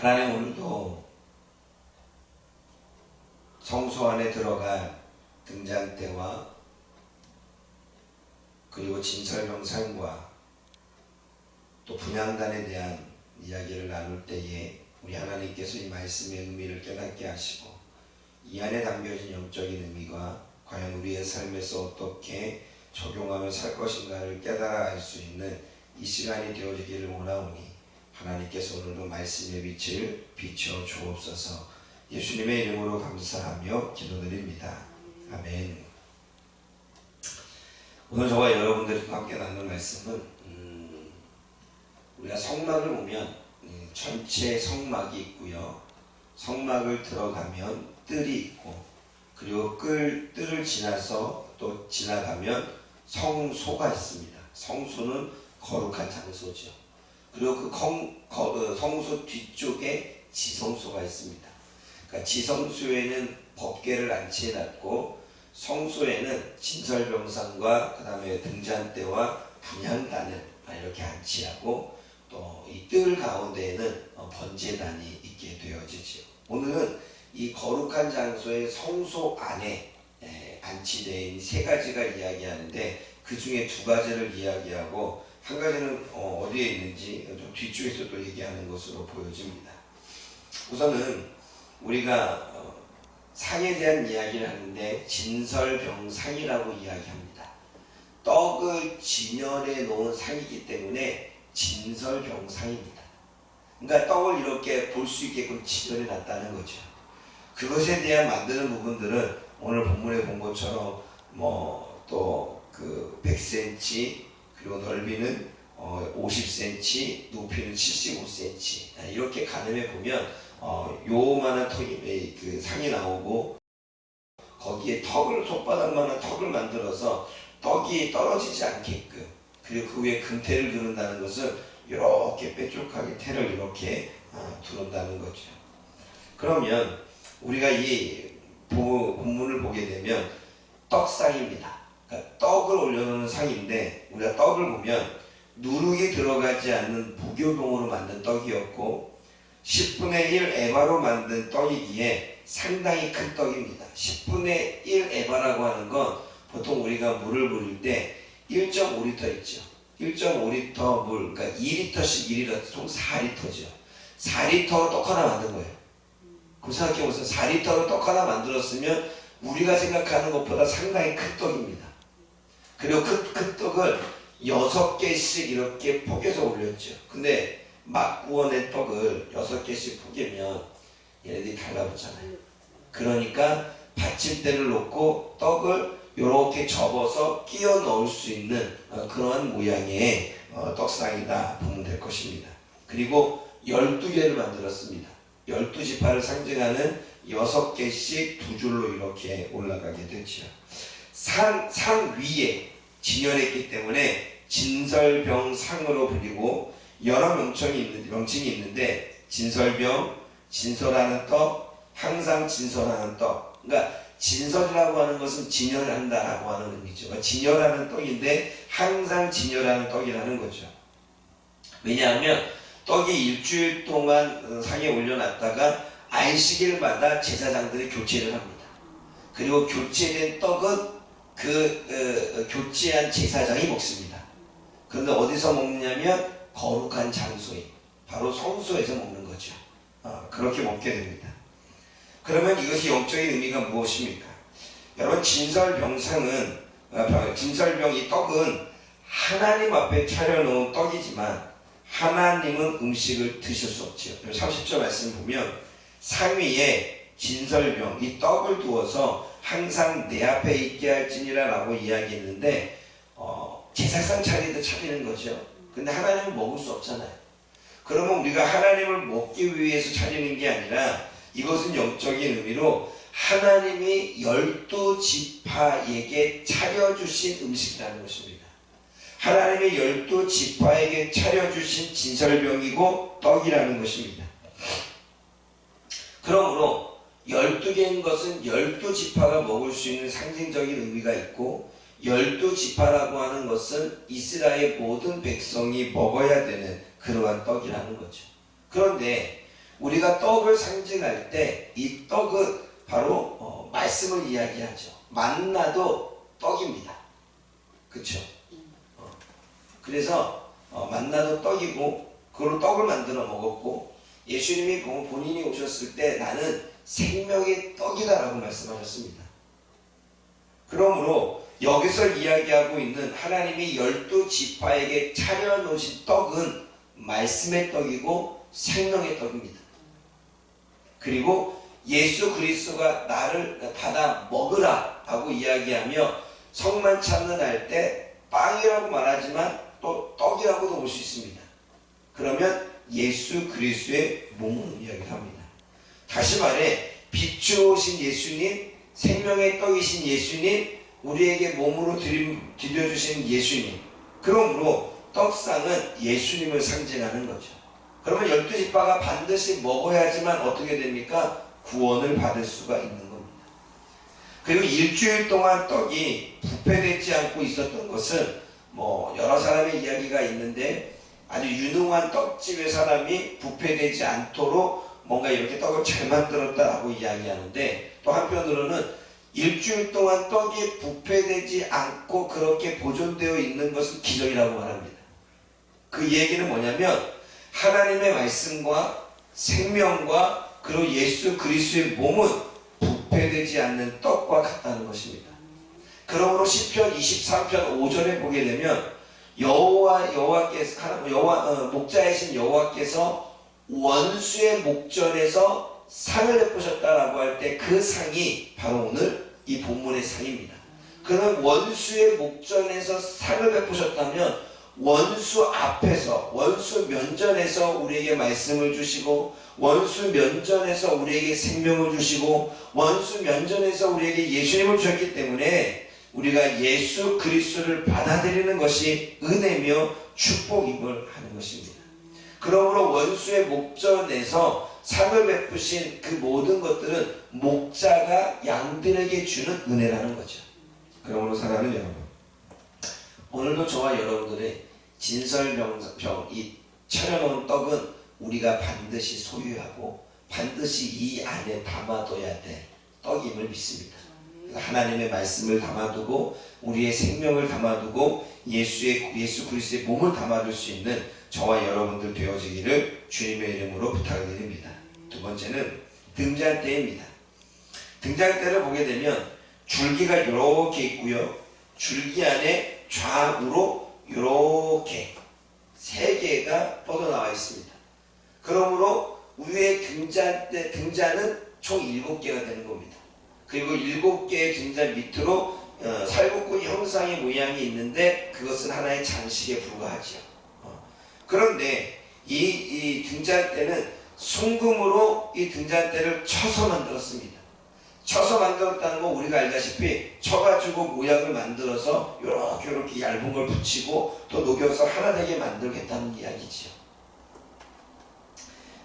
하나님 오늘도 성소 안에 들어간 등잔대와 그리고 진설병상과 또 분향단에 대한 이야기를 나눌 때에 우리 하나님께서 이 말씀의 의미를 깨닫게 하시고 이 안에 담겨진 영적인 의미가 과연 우리의 삶에서 어떻게 적용하며 살 것인가를 깨달아 알 수 있는 이 시간이 되어지기를 원하오니 하나님께서 오늘도 말씀의 빛을 비춰 주옵소서. 예수님의 이름으로 감사하며 기도드립니다. 아멘. 오늘 저와 여러분들과 함께 나눌 말씀은 우리가 성막을 보면 전체 성막이 있고요. 성막을 들어가면 뜰이 있고 그리고 뜰을 지나서 또 지나가면 성소가 있습니다. 성소는 거룩한 장소죠. 그리고 그 성소 뒤쪽에 지성소가 있습니다. 그러니까 지성소에는 법궤를 안치해놨고 성소에는 진설병상과 그 다음에 등잔대와 분향단을 이렇게 안치하고 또 이 뜰 가운데에는 번제단이 있게 되어지죠. 오늘은 이 거룩한 장소의 성소 안에 안치된 세 가지가 이야기하는데 그 중에 두 가지를 이야기하고 한 가지는 어디에 있는지 좀 뒤쪽에서 또 얘기하는 것으로 보여집니다. 우선은 우리가 상에 대한 이야기를 하는데 진설병상이라고 이야기합니다. 떡을 진열해 놓은 상이기 때문에 진설병상입니다. 그러니까 떡을 이렇게 볼 수 있게끔 진열해 놨다는 거죠. 그것에 대한 만드는 부분들은 오늘 본문에 본 것처럼 또 그 100cm 그리고 넓이는 50cm, 높이는 75cm 이렇게 가늠해 보면 요만한 턱이 그 상이 나오고 거기에 손바닥만한 턱을 만들어서 떡이 떨어지지 않게끔 그리고 그 위에 금태를 두른다는 것은 이렇게 뾰족하게 태를 이렇게 두른다는 거죠. 그러면 우리가 이 본문을 보게 되면 떡상입니다. 그러니까 떡을 올려놓는 상인데 우리가 떡을 보면 누룩이 들어가지 않는 무교동으로 만든 떡이었고 10분의 1 에바로 만든 떡이기에 상당히 큰 떡입니다. 10분의 1 에바라고 하는 건 보통 우리가 물을 부릴 때 1.5리터 있죠. 1.5리터 물, 그러니까 2리터씩 1리터, 총 4리터죠. 4리터로 떡 하나 만든 거예요. 그럼 생각해보세요. 4리터로 떡 하나 만들었으면 우리가 생각하는 것보다 상당히 큰 떡입니다. 그리고 그 떡을 6개씩 이렇게 포개서 올렸죠. 근데 막 구워낸 떡을 6개씩 포개면 얘네들이 달라붙잖아요. 그러니까 받침대를 놓고 떡을 이렇게 접어서 끼워 넣을 수 있는 그러한 모양의 떡상이다 보면 될 것입니다. 그리고 12개를 만들었습니다. 12지파를 상징하는 6개씩 두 줄로 이렇게 올라가게 되죠. 상 위에 진열했기 때문에 진설병상으로 불리고 여러 명칭이 있는데 진설병, 진설하는 떡, 항상 진설하는 떡. 그러니까 진설이라고 하는 것은 진열한다라고 하는 의미죠. 그러니까 진열하는 떡인데 항상 진열하는 떡이라는 거죠. 왜냐하면 떡이 일주일 동안 상에 올려놨다가 안식일마다 제사장들이 교체를 합니다. 그리고 교체된 떡은 교체한 제사장이 먹습니다. 그런데 어디서 먹느냐면 거룩한 장소인 바로 성소에서 먹는 거죠. 그렇게 먹게 됩니다. 그러면 이것이 영적인 의미가 무엇입니까? 여러분 진설병상은 진설병 이 떡은 하나님 앞에 차려놓은 떡이지만 하나님은 음식을 드실 수 없지요. 30절 말씀 보면 상 위에 진설병 이 떡을 두어서 항상 내 앞에 있게 할지니라 라고 이야기했는데 제사상 차리는 거죠. 근데 하나님은 먹을 수 없잖아요. 그러면 우리가 하나님을 먹기 위해서 차리는 게 아니라 이것은 영적인 의미로 하나님이 12지파에게 차려주신 음식이라는 것입니다. 하나님의 12지파에게 차려주신 진설병이고 떡이라는 것입니다. 그러므로 12개인 것은 12지파가 먹을 수 있는 상징적인 의미가 있고 12지파라고 하는 것은 이스라엘 모든 백성이 먹어야 되는 그러한 떡이라는 거죠. 그런데 우리가 떡을 상징할 때 이 떡은 바로 말씀을 이야기하죠. 만나도 떡입니다. 그렇죠? 그래서 만나도 떡이고 그걸로 떡을 만들어 먹었고, 예수님이 본인이 오셨을 때 나는 생명의 떡이다라고 말씀하셨습니다. 그러므로 여기서 이야기하고 있는 하나님이 12지파에게 차려놓으신 떡은 말씀의 떡이고 생명의 떡입니다. 그리고 예수 그리스도가 나를 받아 먹으라 라고 이야기하며 성만찬을 할 때 빵이라고 말하지만 또 떡이라고도 볼 수 있습니다. 그러면 예수 그리스도의 몸을 이야기합니다. 다시 말해 비추오신 예수님, 생명의 떡이신 예수님, 우리에게 몸으로 드려주신 예수님. 그러므로 떡상은 예수님을 상징하는 거죠. 그러면 12지파가 반드시 먹어야지만 어떻게 됩니까? 구원을 받을 수가 있는 겁니다. 그리고 일주일 동안 떡이 부패되지 않고 있었던 것은 여러 사람의 이야기가 있는데, 아주 유능한 떡집의 사람이 부패되지 않도록 뭔가 이렇게 떡을 잘 만들었다라고 이야기하는데, 또 한편으로는 일주일 동안 떡이 부패되지 않고 그렇게 보존되어 있는 것은 기적이라고 말합니다. 그 얘기는 뭐냐면 하나님의 말씀과 생명과 그리고 예수 그리스도의 몸은 부패되지 않는 떡과 같다는 것입니다. 그러므로 시편 23편 5절에 보게 되면 목자이신 여호와께서 원수의 목전에서 상을 베푸셨다라고 할 때 그 상이 바로 오늘 이 본문의 상입니다. 그러면 원수의 목전에서 상을 베푸셨다면 원수 앞에서, 원수 면전에서 우리에게 말씀을 주시고, 원수 면전에서 우리에게 생명을 주시고, 원수 면전에서 우리에게 예수님을 주셨기 때문에 우리가 예수 그리스도를 받아들이는 것이 은혜며 축복임을 하는 것입니다. 그러므로 원수의 목전에서 상을 베푸신 그 모든 것들은 목자가 양들에게 주는 은혜라는 거죠. 그러므로 사랑하는 여러분, 오늘도 저와 여러분들의 진설병, 이 차려놓은 떡은 우리가 반드시 소유하고 반드시 이 안에 담아둬야 될 떡임을 믿습니다. 하나님의 말씀을 담아두고 우리의 생명을 담아두고 예수 그리스도의 몸을 담아둘 수 있는 저와 여러분들 되어지기를 주님의 이름으로 부탁드립니다. 두 번째는 등잔대입니다. 등잔대를 보게 되면 줄기가 이렇게 있고요. 줄기 안에 좌우로 이렇게 세 개가 뻗어나와 있습니다. 그러므로 위에 등잔은 총 7개가 되는 겁니다. 그리고 7개의 등잔 밑으로 살구꾼 형상의 모양이 있는데 그것은 하나의 장식에 불과하죠. 그런데 이 등잔대는 순금으로 이 등잔대를 쳐서 만들었습니다. 쳐서 만들었다는 건 우리가 알다시피 쳐가지고 모양을 만들어서 이렇게 얇은 걸 붙이고 또 녹여서 하나 되게 만들겠다는 이야기지요.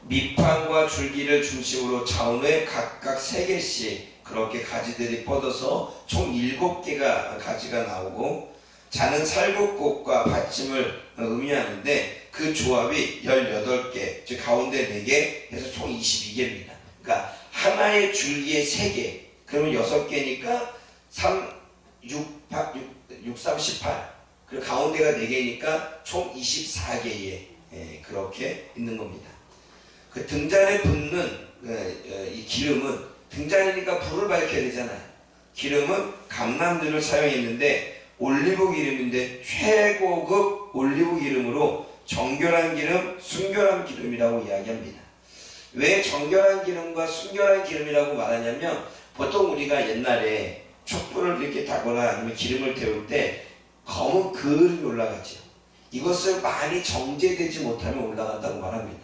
밑판과 줄기를 중심으로 좌우에 각각 3개씩 그렇게 가지들이 뻗어서 총 7개가 가지가 나오고, 자는 살구꽃과 받침을 의미하는데 그 조합이 18개, 즉 가운데 4개 해서 총 22개입니다. 그러니까 하나의 줄기에 3개, 그러면 6개니까 6, 3, 18, 그리고 가운데가 4개니까 총 24개의 그렇게 있는 겁니다. 그 등잔에 붓는 이 기름은, 등잔이니까 불을 밝혀야 되잖아요. 기름은 감람들을 사용했는데 올리브 기름인데 최고급 올리브 기름으로 정결한 기름, 순결한 기름이라고 이야기합니다. 왜 정결한 기름과 순결한 기름이라고 말하냐면, 보통 우리가 옛날에 촛불을 이렇게 타거나 아니면 기름을 태울 때 검은 그을이 올라가죠. 이것을 많이 정제되지 못하면 올라간다고 말합니다.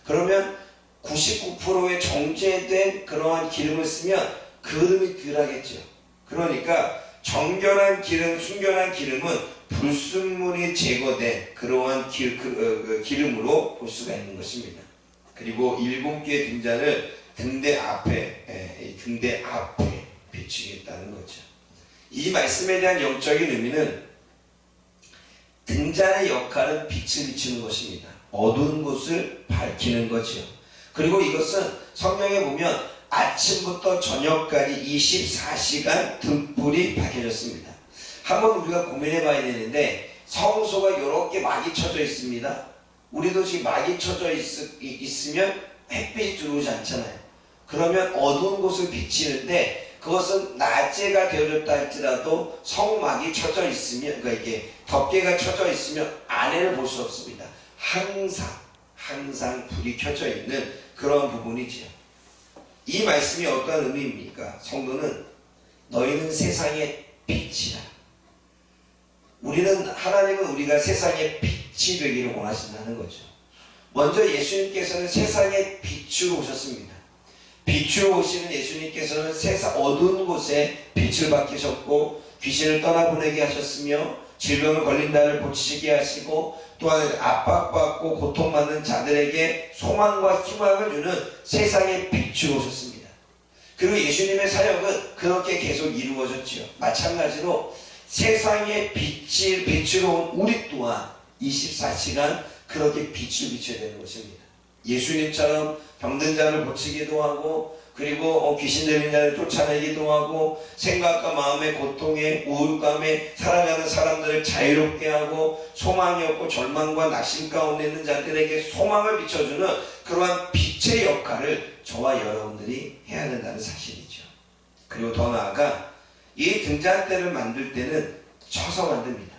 그러면 99%의 정제된 그러한 기름을 쓰면 그름이 덜하겠죠. 그러니까 정결한 기름, 순결한 기름은 불순물이 제거된 그러한 기름으로 볼 수가 있는 것입니다. 그리고 7개의 등잔을 등대 앞에 비추겠다는 거죠. 이 말씀에 대한 영적인 의미는 등잔의 역할은 빛을 비추는 것입니다. 어두운 곳을 밝히는 거죠. 그리고 이것은 성경에 보면 아침부터 저녁까지 24시간 등불이 밝혀졌습니다. 한번 우리가 고민해 봐야 되는데, 성소가 이렇게 막이 쳐져 있습니다. 우리도 지금 막이 쳐져 있으면 햇빛이 들어오지 않잖아요. 그러면 어두운 곳을 비치는데, 그것은 낮에가 되어졌다 할지라도 성막이 쳐져 있으면, 그러니까 이게 덮개가 쳐져 있으면 안에를 볼 수 없습니다. 항상 불이 켜져 있는 그런 부분이지요. 이 말씀이 어떤 의미입니까? 성도는 너희는 세상의 빛이라. 하나님은 우리가 세상의 빛이 되기를 원하신다는 거죠. 먼저 예수님께서는 세상의 빛으로 오셨습니다. 빛으로 오시는 예수님께서는 세상 어두운 곳에 빛을 밝히셨고, 귀신을 떠나보내게 하셨으며, 질병을 걸린 자를 고치시게 하시고, 또한 압박받고 고통받는 자들에게 소망과 희망을 주는 세상의 빛으로 오셨습니다. 그리고 예수님의 사역은 그렇게 계속 이루어졌지요. 마찬가지로 세상의 빛으로 온 우리 또한 24시간 그렇게 빛을 비춰야 되는 것입니다. 예수님처럼 병든 자를 고치기도 하고, 그리고 귀신 들린 자를 쫓아내기도 하고, 생각과 마음의 고통에 우울감에 살아가는 사람들을 자유롭게 하고, 소망이 없고 절망과 낙심 가운데 있는 자들에게 소망을 비춰주는 그러한 빛의 역할을 저와 여러분들이 해야 된다는 사실이죠. 그리고 더 나아가 이 등잔대를 만들 때는 쳐서 만듭니다.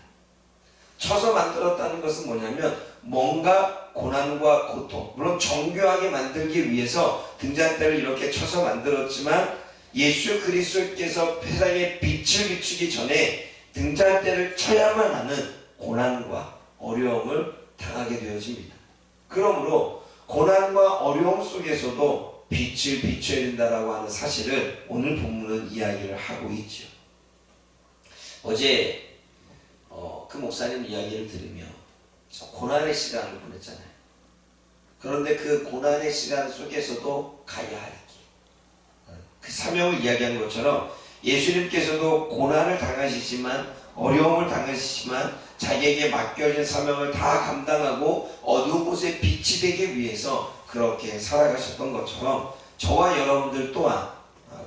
쳐서 만들었다는 것은 뭐냐면, 뭔가 고난과 고통, 물론 정교하게 만들기 위해서 등잔대를 이렇게 쳐서 만들었지만, 예수 그리스도께서 세상에 빛을 비추기 전에 등잔대를 쳐야만 하는 고난과 어려움을 당하게 되어집니다. 그러므로 고난과 어려움 속에서도 빛을 비춰야 된다라고 하는 사실을 오늘 본문은 이야기를 하고 있죠. 어제 그 목사님 이야기를 들으며 고난의 시간을 보냈잖아요. 그런데 그 고난의 시간 속에서도 가야 할 길, 그 사명을 이야기한 것처럼 예수님께서도 고난을 당하시지만, 어려움을 당하시지만, 자기에게 맡겨진 사명을 다 감당하고 어두운 곳에 빛이 되기 위해서 그렇게 살아가셨던 것처럼, 저와 여러분들 또한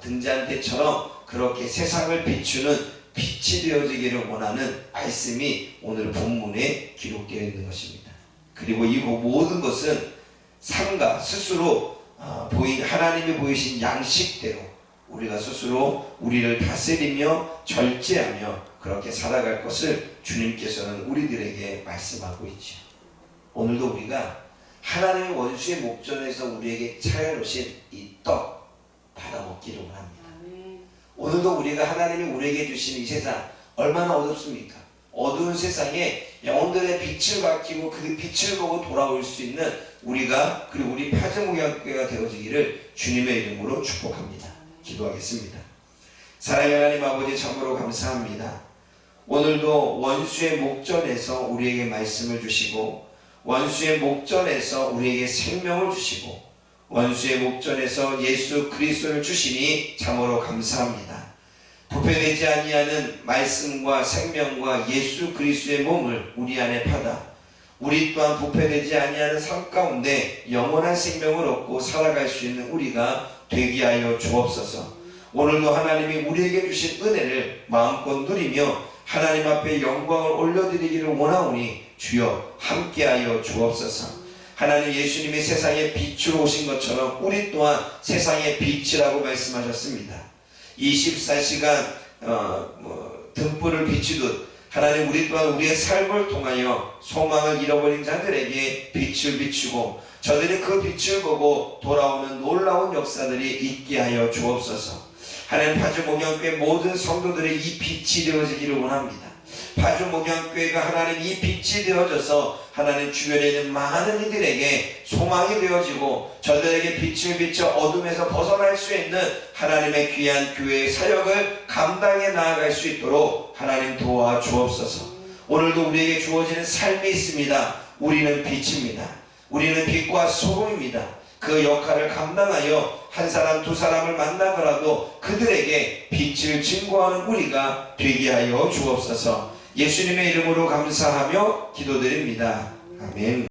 등잔대처럼 그렇게 세상을 비추는 빛이 되어지기를 원하는 말씀이 오늘 본문에 기록되어 있는 것입니다. 그리고 이 모든 것은 삶과 스스로 하나님이 보이신 양식대로 우리가 스스로 우리를 다스리며 절제하며 그렇게 살아갈 것을 주님께서는 우리들에게 말씀하고 있죠. 오늘도 우리가 하나님의 원수의 목전에서 우리에게 차려놓으신 이 떡 받아먹기를 원합니다. 오늘도 우리가 하나님이 우리에게 주신 이 세상 얼마나 어둡습니까? 어두운 세상에 영혼들의 빛을 밝히고 그 빛을 보고 돌아올 수 있는 우리가, 그리고 우리 파주목양교회가 되어지기를 주님의 이름으로 축복합니다. 기도하겠습니다. 사랑의 하나님 아버지, 참으로 감사합니다. 오늘도 원수의 목전에서 우리에게 말씀을 주시고, 원수의 목전에서 우리에게 생명을 주시고, 원수의 목전에서 예수 그리스도를 주시니 참으로 감사합니다. 부패되지 아니하는 말씀과 생명과 예수 그리스도의 몸을 우리 안에 받아 우리 또한 부패되지 아니하는 삶 가운데 영원한 생명을 얻고 살아갈 수 있는 우리가 되게 하여 주옵소서. 오늘도 하나님이 우리에게 주신 은혜를 마음껏 누리며 하나님 앞에 영광을 올려드리기를 원하오니 주여 함께하여 주옵소서. 하나님, 예수님이 세상에 빛으로 오신 것처럼 우리 또한 세상의 빛이라고 말씀하셨습니다. 24시간 등불을 비추듯 하나님, 우리 또한 우리의 삶을 통하여 소망을 잃어버린 자들에게 빛을 비추고 저들이 그 빛을 보고 돌아오는 놀라운 역사들이 있게 하여 주옵소서. 하나님, 파주목양교회 모든 성도들의 이 빛이 되어지기를 원합니다. 파주목양교회가 하나님 이 빛이 되어져서 하나님 주변에 있는 많은 이들에게 소망이 되어지고 저들에게 빛을 비춰 어둠에서 벗어날 수 있는 하나님의 귀한 교회의 사역을 감당해 나아갈 수 있도록 하나님 도와주옵소서. 오늘도 우리에게 주어지는 삶이 있습니다. 우리는 빛입니다. 우리는 빛과 소금입니다. 그 역할을 감당하여 한 사람 두 사람을 만나더라도 그들에게 빛을 증거하는 우리가 되게 하여 주옵소서. 예수님의 이름으로 감사하며 기도드립니다. 아멘.